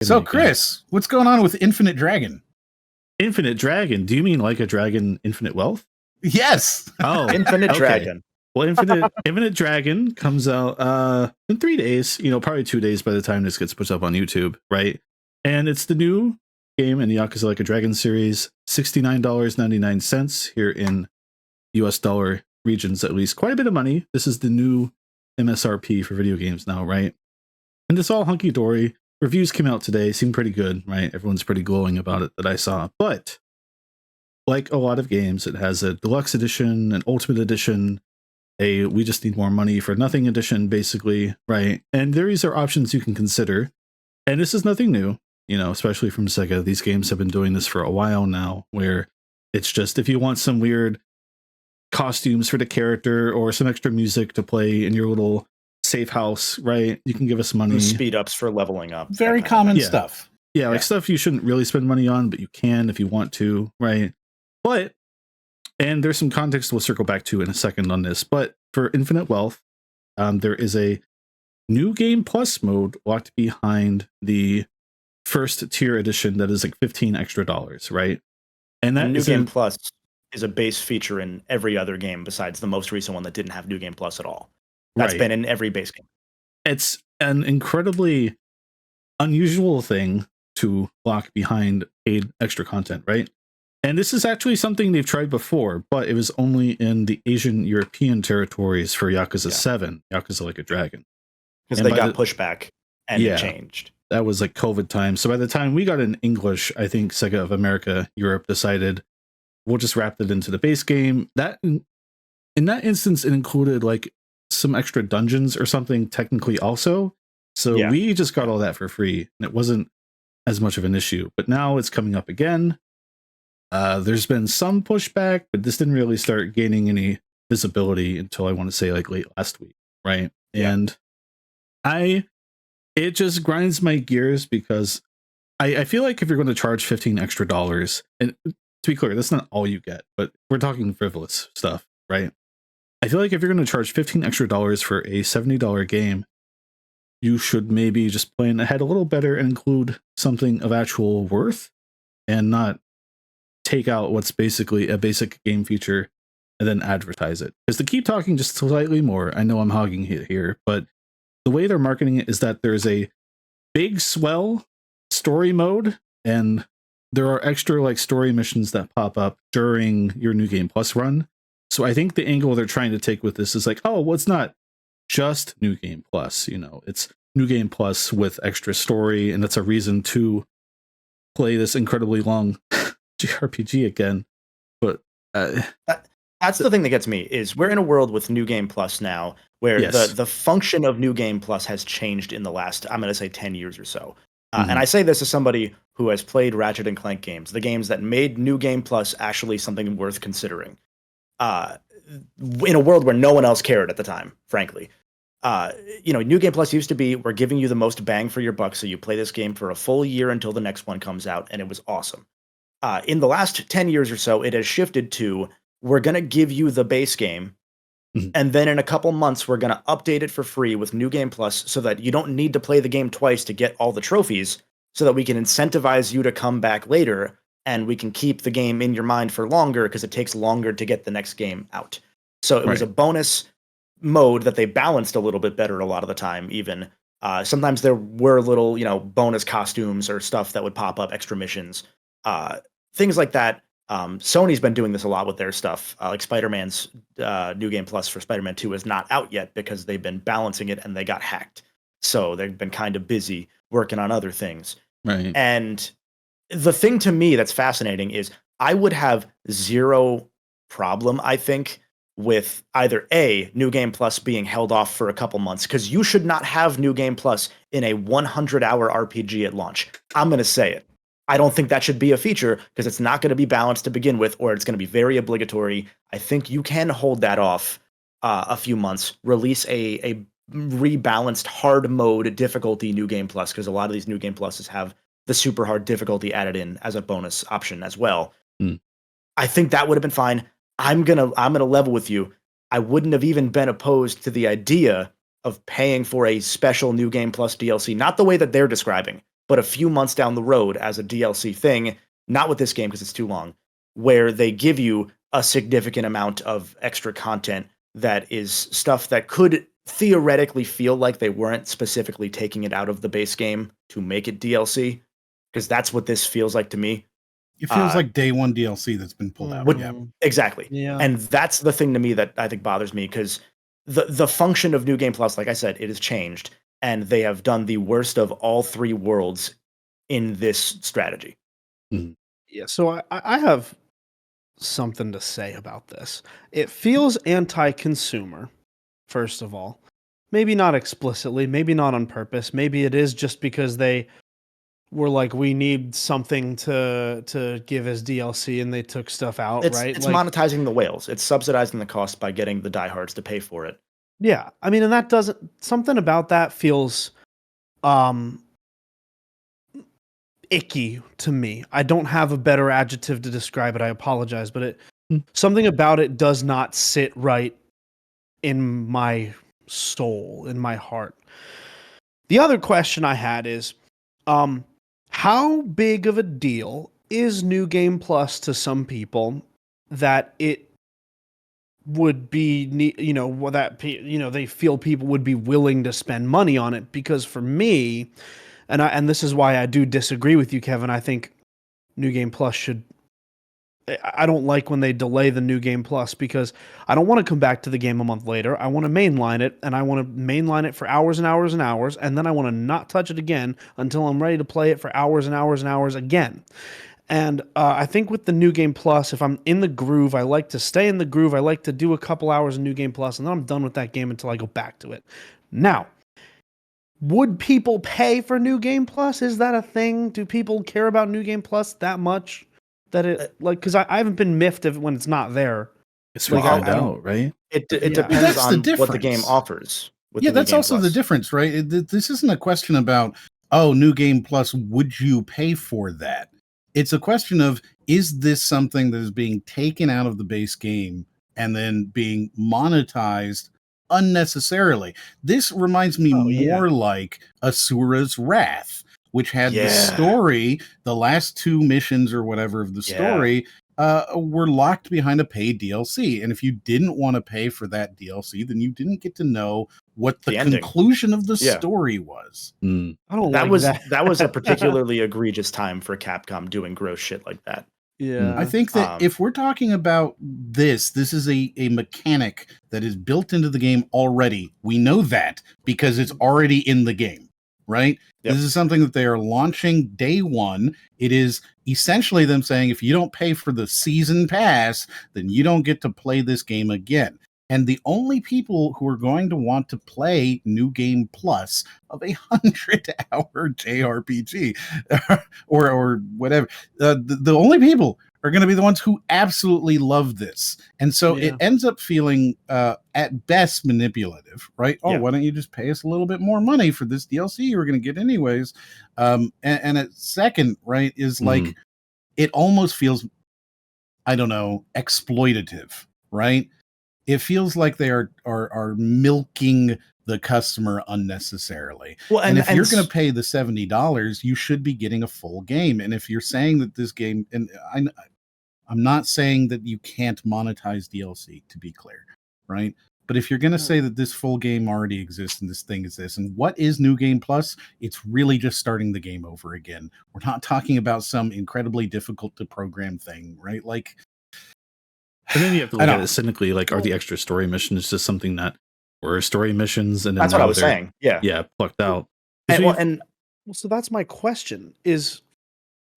So, Chris, what's going on with Infinite Dragon? Infinite Dragon? Do you mean like a dragon, Infinite Wealth? Yes. Oh, Infinite Dragon. Well, Infinite Dragon comes out in 3 days. Probably 2 days by the time this gets put up on YouTube, right? And it's the new game in the Yakuza Like a Dragon series. $69.99 here in US dollar regions, at least. Quite a bit of money. This is the new MSRP for video games now, right? And it's all hunky dory. Reviews came out today, seem pretty good, right? Everyone's pretty glowing about it that I saw. But like a lot of games, it has a deluxe edition, an ultimate edition, a we just need more money for nothing edition, basically, right? And these are options you can consider. And this is nothing new, especially from Sega. These games have been doing this for a while now, where it's just if you want some weird costumes for the character or some extra music to play in your little safe house, right? You can give us money. Speed ups for leveling up. Very common stuff. Yeah, like stuff you shouldn't really spend money on, but you can if you want to, right? And there's some context we'll circle back to in a second on this, but for Infinite Wealth, there is a New Game Plus mode locked behind the first tier edition that is like $15 extra, right? And that New Game Plus is a base feature in every other game besides the most recent one that didn't have New Game Plus at all. That's been in every base game. It's an incredibly unusual thing to lock behind paid extra content, right? And this is actually something they've tried before, but it was only in the Asian European territories for Yakuza 7, Yakuza Like a Dragon. Because they got pushback and it changed. That was like COVID time. So by the time we got in English, I think Sega of America, Europe decided we'll just wrap it into the base game. That in that instance, it included like some extra dungeons or something technically also. So we just got all that for free and it wasn't as much of an issue. But now it's coming up again. There's been some pushback, but this didn't really start gaining any visibility until I want to say like late last week, right? Yeah. And it just grinds my gears because I feel like if you're going to charge $15 extra, and to be clear, that's not all you get, but we're talking frivolous stuff, right? I feel like if you're going to charge $15 extra for a $70 game, you should maybe just plan ahead a little better and include something of actual worth and not take out what's basically a basic game feature and then advertise it. Because to keep talking just slightly more, I know I'm hogging it here, but the way they're marketing it is that there's a big swell story mode and there are extra like story missions that pop up during your New Game Plus run. So I think the angle they're trying to take with this is like, oh, well, it's not just New Game Plus, it's New Game Plus with extra story, and that's a reason to play this incredibly long JRPG again. But that's the thing that gets me is we're in a world with New Game Plus now where the function of New Game Plus has changed in the last, I'm going to say 10 years or so. And I say this as somebody who has played Ratchet and Clank games, the games that made New Game Plus actually something worth considering. In a world where no one else cared at the time, frankly. New Game Plus used to be, we're giving you the most bang for your buck, so you play this game for a full year until the next one comes out, and it was awesome. In the last 10 years or so, it has shifted to, we're going to give you the base game, and then in a couple months, we're going to update it for free with New Game Plus so that you don't need to play the game twice to get all the trophies, so that we can incentivize you to come back later, and we can keep the game in your mind for longer because it takes longer to get the next game out. So it was a bonus mode that they balanced a little bit better a lot of the time, even. Sometimes there were little, bonus costumes or stuff that would pop up, extra missions. Things like that. Sony's been doing this a lot with their stuff. Like Spider-Man's New Game Plus for Spider-Man 2 is not out yet because they've been balancing it and they got hacked. So they've been kind of busy working on other things. Right. And the thing to me that's fascinating is I would have zero problem, I think, with either A, New Game Plus being held off for a couple months, because you should not have New Game Plus in a 100-hour RPG at launch. I'm going to say it. I don't think that should be a feature because it's not going to be balanced to begin with, or it's going to be very obligatory. I think you can hold that off a few months, release a rebalanced hard mode difficulty New Game Plus, because a lot of these New Game Pluses have the super hard difficulty added in as a bonus option as well. I think that would have been fine. I'm gonna level with you. I wouldn't have even been opposed to the idea of paying for a special New Game Plus DLC, not the way that they're describing, but a few months down the road as a DLC thing, not with this game because it's too long, where they give you a significant amount of extra content that is stuff that could theoretically feel like they weren't specifically taking it out of the base game to make it DLC, because that's what this feels like to me. It feels like day one DLC that's been pulled out. Yeah. Exactly. Yeah. And that's the thing to me that I think bothers me, because the function of New Game Plus, like I said, it has changed, and they have done the worst of all three worlds in this strategy. Yeah, so I have something to say about this. It feels anti-consumer, first of all. Maybe not explicitly, maybe not on purpose. Maybe it is just because they were like, we need something to give as DLC, and they took stuff out, right? It's monetizing the whales. It's subsidizing the cost by getting the diehards to pay for it. Yeah, I mean, and that doesn't, something about that feels icky to me. I don't have a better adjective to describe it. I apologize, but something about it does not sit right in my soul, in my heart. The other question I had is, how big of a deal is New Game Plus to some people that it would be, they feel people would be willing to spend money on it? Because for me, and this is why I do disagree with you, Kevin, I think New Game Plus should, I don't like when they delay the New Game Plus, because I don't want to come back to the game a month later. I want to mainline it, and I want to mainline it for hours and hours and hours, and then I want to not touch it again until I'm ready to play it for hours and hours and hours again. And I think with the New Game Plus, if I'm in the groove, I like to stay in the groove. I like to do a couple hours of New Game Plus, and then I'm done with that game until I go back to it. Now, would people pay for New Game Plus? Is that a thing? Do people care about New Game Plus that much? That it, like, because I haven't been miffed when it's not there. It's Like, rolled out, right? It Well, depends that's on the what the game difference. offers. Yeah, that's also the difference, right? This isn't a question about, oh, New Game Plus, would you pay for that? It's a question of, is this something that is being taken out of the base game and then being monetized unnecessarily? This reminds me more like Asura's Wrath, which had the story, the last two missions or whatever of the story were locked behind a paid DLC. And if you didn't want to pay for that DLC, then you didn't get to know what the conclusion of the story was. I don't that like was that. That was a particularly egregious time for Capcom doing gross shit like that. Yeah. I think that if we're talking about this is a mechanic that is built into the game already. We know that because it's already in the game, right? Yep. This is something that they are launching day one. It is essentially them saying, if you don't pay for the season pass, then you don't get to play this game again. And the only people who are going to want to play New Game Plus of 100-hour JRPG or whatever, the only people are going to be the ones who absolutely love this. And so it ends up feeling at best manipulative, right? Oh, why don't you just pay us a little bit more money for this DLC you were going to get anyways? And at second, right, is like, it almost feels, I don't know, exploitative, right? It feels like they are milking the customer unnecessarily. Well, and if you're going to pay the $70, you should be getting a full game. And if you're saying that this game, and I'm not saying that you can't monetize DLC, to be clear, right? But if you're going to say that this full game already exists and this thing is this, and what is New Game Plus? It's really just starting the game over again. We're not talking about some incredibly difficult to program thing, right? Like, and then you have to look at it cynically, like, are the extra story missions just something that were story missions? And then that's what I was saying. Yeah, plucked out. So that's my question: is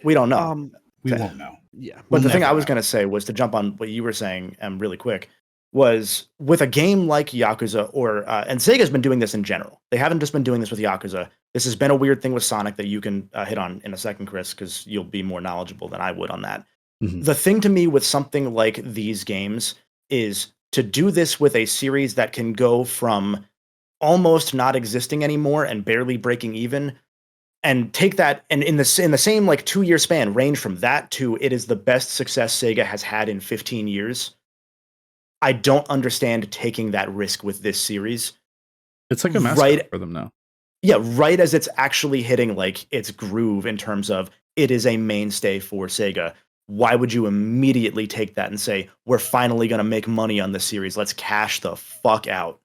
we don't know. We won't know. Yeah, but the thing I was going to say was to jump on what you were saying, really quick, was with a game like Yakuza, or and Sega's been doing this in general. They haven't just been doing this with Yakuza. This has been a weird thing with Sonic that you can hit on in a second, Chris, because you'll be more knowledgeable than I would on that. The thing to me with something like these games is to do this with a series that can go from almost not existing anymore and barely breaking even, and take that and in the same like 2-year span, range from that to it is the best success Sega has had in 15 years. I don't understand taking that risk with this series. It's like a mascot for them now. Yeah, right as it's actually hitting like its groove in terms of it is a mainstay for Sega. Why would you immediately take that and say, we're finally going to make money on this series? Let's cash the fuck out.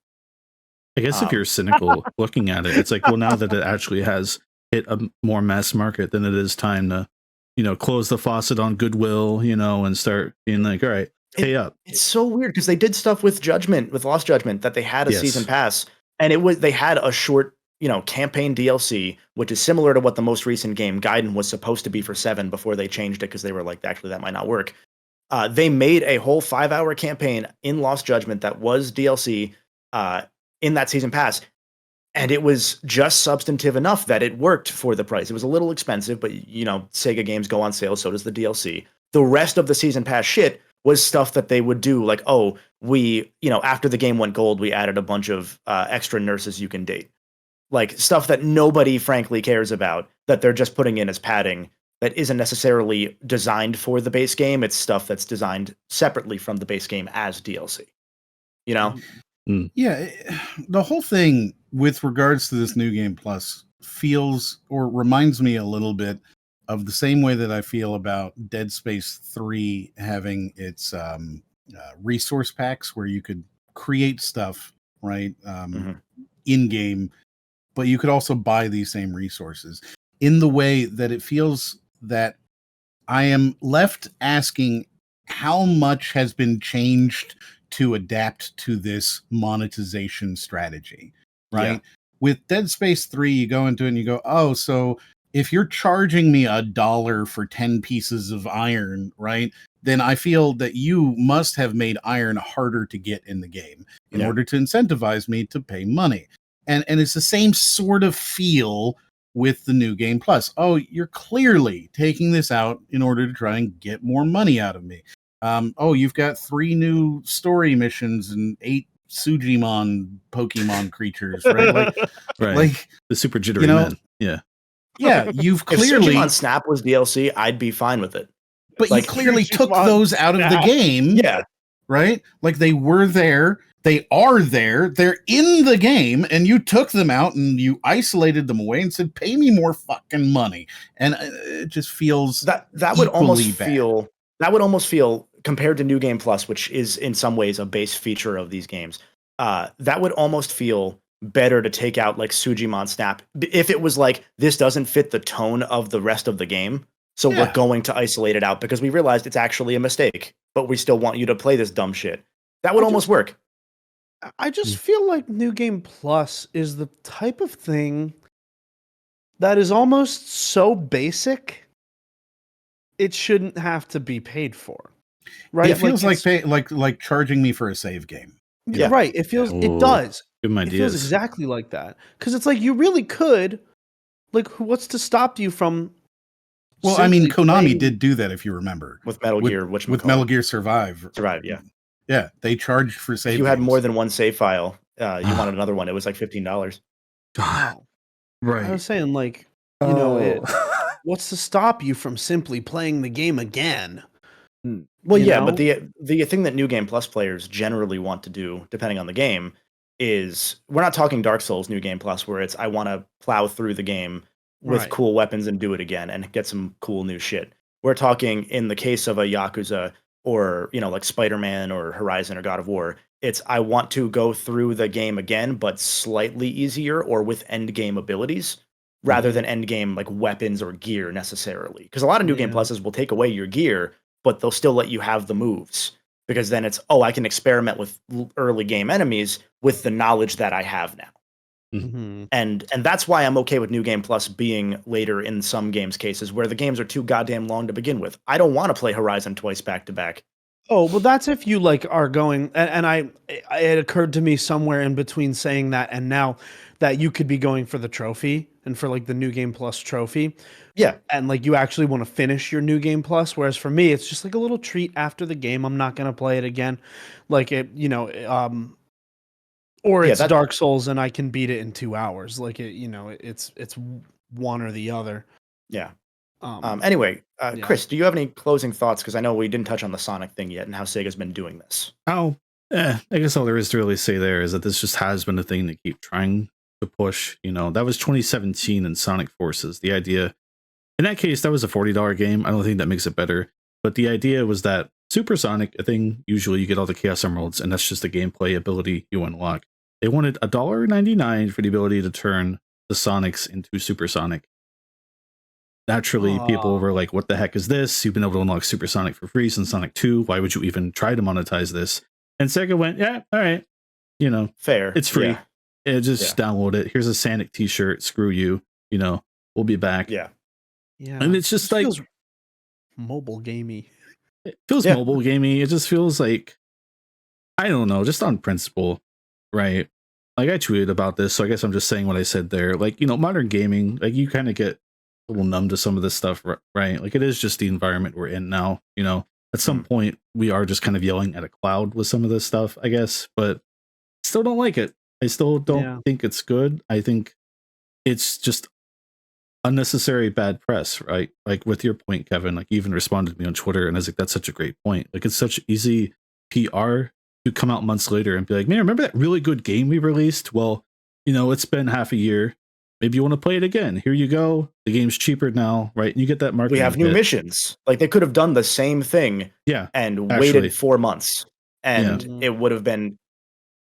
I guess if you're cynical looking at it, it's like, well, now that it actually has hit a more mass market, then it is time to, close the faucet on goodwill, and start being like, all right, pay up. It's so weird because they did stuff with Lost Judgment, that they had a season pass, and they had a short, campaign DLC, which is similar to what the most recent game Gaiden was supposed to be for 7 before they changed it because they were like, actually, that might not work. They made a whole 5-hour campaign in Lost Judgment that was DLC in that season pass, and it was just substantive enough that it worked for the price. It was a little expensive, but Sega games go on sale, so does the DLC. The rest of the season pass shit was stuff that they would do, like, oh, we, after the game went gold, we added a bunch of extra nurses you can date. Like, stuff that nobody, frankly, cares about, that they're just putting in as padding, that isn't necessarily designed for the base game. It's stuff that's designed separately from the base game as DLC. Yeah, the whole thing with regards to this New Game Plus feels or reminds me a little bit of the same way that I feel about Dead Space 3 having its resource packs where you could create stuff, right, in-game, but you could also buy these same resources, in the way that it feels that I am left asking how much has been changed to adapt to this monetization strategy, right? Yeah. With Dead Space 3, you go into it and you go, oh, so if you're charging me $1 for 10 pieces of iron, right, then I feel that you must have made iron harder to get in the game in order to incentivize me to pay money. And it's the same sort of feel with the New Game Plus. Oh, you're clearly taking this out in order to try and get more money out of me. Oh, you've got 3 new story missions and 8 Sujimon Pokemon creatures, right? Like the super jittery men. Yeah. Yeah, you've clearly... If Sujimon Snap was DLC, I'd be fine with it. But you clearly took those out of the game. Yeah. Right? Like, they were there. They are there. They're in the game, and you took them out and you isolated them away and said, pay me more fucking money. And it just feels that would almost feel, compared to New Game Plus, which is in some ways a base feature of these games, that would almost feel better to take out like Sujimon Snap if it was like, this doesn't fit the tone of the rest of the game, so we're going to isolate it out because we realized it's actually a mistake, but we still want you to play this dumb shit. That would almost work. I just feel like New Game Plus is the type of thing that is almost so basic it shouldn't have to be paid for. Right? It feels like charging me for a save game. Yeah. Right. It feels it does. Give them ideas. It feels exactly like that. Because it's like you really could, like, what's to stop you from? Well, I mean, Konami did do that, if you remember, with Metal Gear, with Metal Gear Survive. Yeah. Yeah, they charged for save. If you had more than one save file, you wanted another one. It was like $15. Wow. Right. I was saying, like, what's to stop you from simply playing the game again? Well, yeah, but the thing that New Game Plus players generally want to do, depending on the game, is we're not talking Dark Souls New Game Plus, where it's I want to plow through the game with cool weapons and do it again and get some cool new shit. We're talking, in the case of a Yakuza or, like Spider-Man or Horizon or God of War, it's I want to go through the game again, but slightly easier or with end game abilities rather than end game like weapons or gear necessarily. Because a lot of New Game Pluses will take away your gear, but they'll still let you have the moves. Because then it's, I can experiment with early game enemies with the knowledge that I have now. Mm-hmm. And that's why I'm okay with New Game Plus being later in some games cases where the games are too goddamn long to begin with. I don't want to play Horizon twice back to back. Oh, well, that's if you like are going, and it occurred to me somewhere in between saying that and now that you could be going for the trophy and for like the New Game Plus trophy. Yeah. And like you actually want to finish your New Game Plus. Whereas for me, it's just like a little treat after the game. I'm not going to play it again. Like it, or it's Dark Souls and I can beat it in 2 hours. Like it, it's one or the other. Yeah. Anyway, Chris, do you have any closing thoughts? Because I know we didn't touch on the Sonic thing yet and how Sega's been doing this. I guess all there is to really say there is that this just has been a thing they keep trying to push. That was 2017 in Sonic Forces. The idea, in that case, that was a $40 game. I don't think that makes it better. But the idea was that Super Sonic, a thing, usually you get all the Chaos Emeralds, and that's just the gameplay ability you unlock. They wanted $1.99 for the ability to turn the Sonics into Super Sonic. Naturally, people were like, what the heck is this? You've been able to unlock Super Sonic for free since Sonic 2. Why would you even try to monetize this? And Sega went, yeah, all right. Fair. It's free. Yeah. Just download it. Here's a Sonic t-shirt. Screw you. We'll be back. Yeah. Yeah. And it's just like... feels mobile gamey. It feels mobile gamey. It just feels like, I don't know, just on principle, right? Like I tweeted about this, so I guess I'm just saying what I said there. Like, modern gaming, like you kind of get a little numb to some of this stuff, right? Like it is just the environment we're in now. At some point we are just kind of yelling at a cloud with some of this stuff, I guess, but still don't like it. I still don't think it's good. I think it's just unnecessary bad press, right? Like with your point, Kevin, like you even responded to me on Twitter, and I was like, that's such a great point. Like it's such easy PR to come out months later and be like, man, remember that really good game we released? Well, it's been half a year. Maybe you want to play it again. Here you go. The game's cheaper now, right? And you get that marketing. We have new missions. Like they could have done the same thing and waited 4 months, and it would have been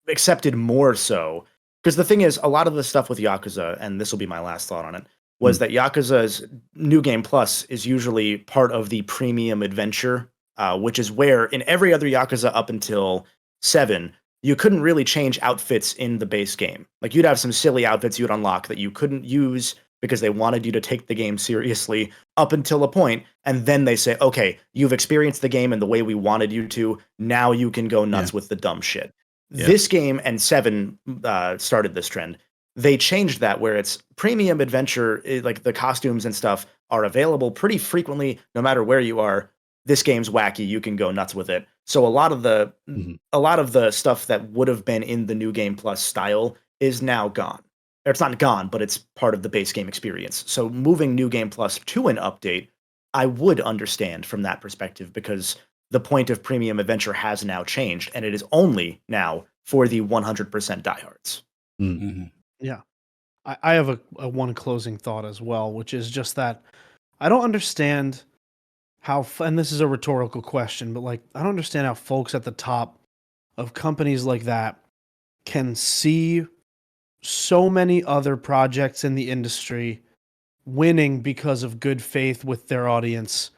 accepted more so. Because the thing is, a lot of the stuff with Yakuza, and this will be my last thought on it, was that Yakuza's New Game Plus is usually part of the premium adventure, which is where in every other Yakuza up until 7, you couldn't really change outfits in the base game. Like you'd have some silly outfits you'd unlock that you couldn't use because they wanted you to take the game seriously up until a point, and then they say, okay, you've experienced the game in the way we wanted you to, now you can go nuts with the dumb shit. This game and 7 started this trend. They changed that where it's premium adventure, like the costumes and stuff are available pretty frequently, no matter where you are. This game's wacky, you can go nuts with it. So a lot of the stuff that would have been in the New Game Plus style is now gone. Or it's not gone, but it's part of the base game experience. So moving New Game Plus to an update, I would understand from that perspective, because the point of premium adventure has now changed, and it is only now for the 100% diehards. Mm-hmm. Yeah. I have a one closing thought as well, which is just that I don't understand how, and this is a rhetorical question, but like, I don't understand how folks at the top of companies like that can see so many other projects in the industry winning because of good faith with their audience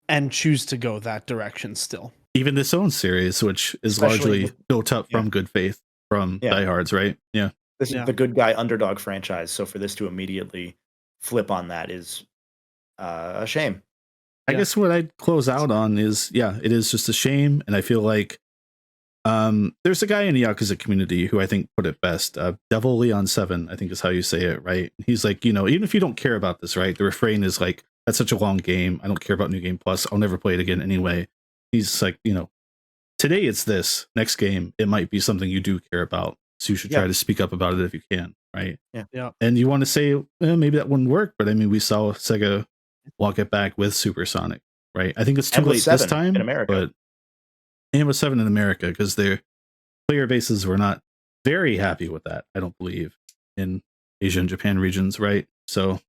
and choose to go that direction still. Even this own series, which is largely built up from good faith from diehards, right? Yeah. This is the good guy underdog franchise. So for this to immediately flip on that is a shame. I guess what I'd close out on is, it is just a shame. And I feel like there's a guy in the Yakuza community who I think put it best. Devil Leon 7, I think is how you say it, right? He's like, even if you don't care about this, right? The refrain is like, that's such a long game. I don't care about New Game Plus. I'll never play it again anyway. He's like, today it's this. Next game, it might be something you do care about. So you should try to speak up about it if you can, right? Yeah. And you want to say, maybe that wouldn't work, but I mean, we saw Sega walk it back with Super Sonic, right? I think it's too late this time in America, and with 7 in America, because their player bases were not very happy with that, I don't believe, in Asia and Japan regions, right? So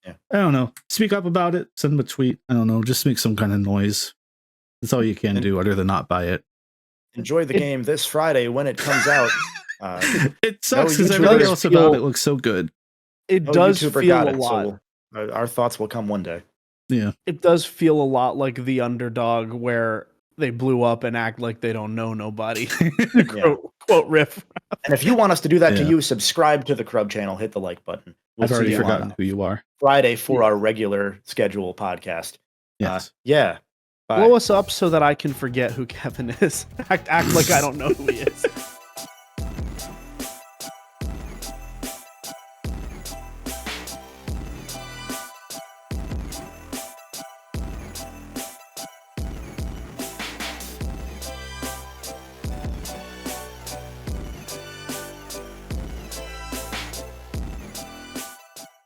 I don't know. Speak up about it. Send them a tweet. I don't know. Just make some kind of noise. That's all you can do, other than not buy it. Enjoy the game this Friday when it comes out. It sucks because everybody else about it looks so good. It does feel a lot. So our thoughts will come one day. Yeah. It does feel a lot like the underdog, where they blew up and act like they don't know nobody. quote riff. And if you want us to do that to you, subscribe to the Crub channel, hit the like button. I've already forgotten who you are. Friday for our regular schedule podcast. Yes. Bye. Blow us up so that I can forget who Kevin is. Act like I don't know who he is.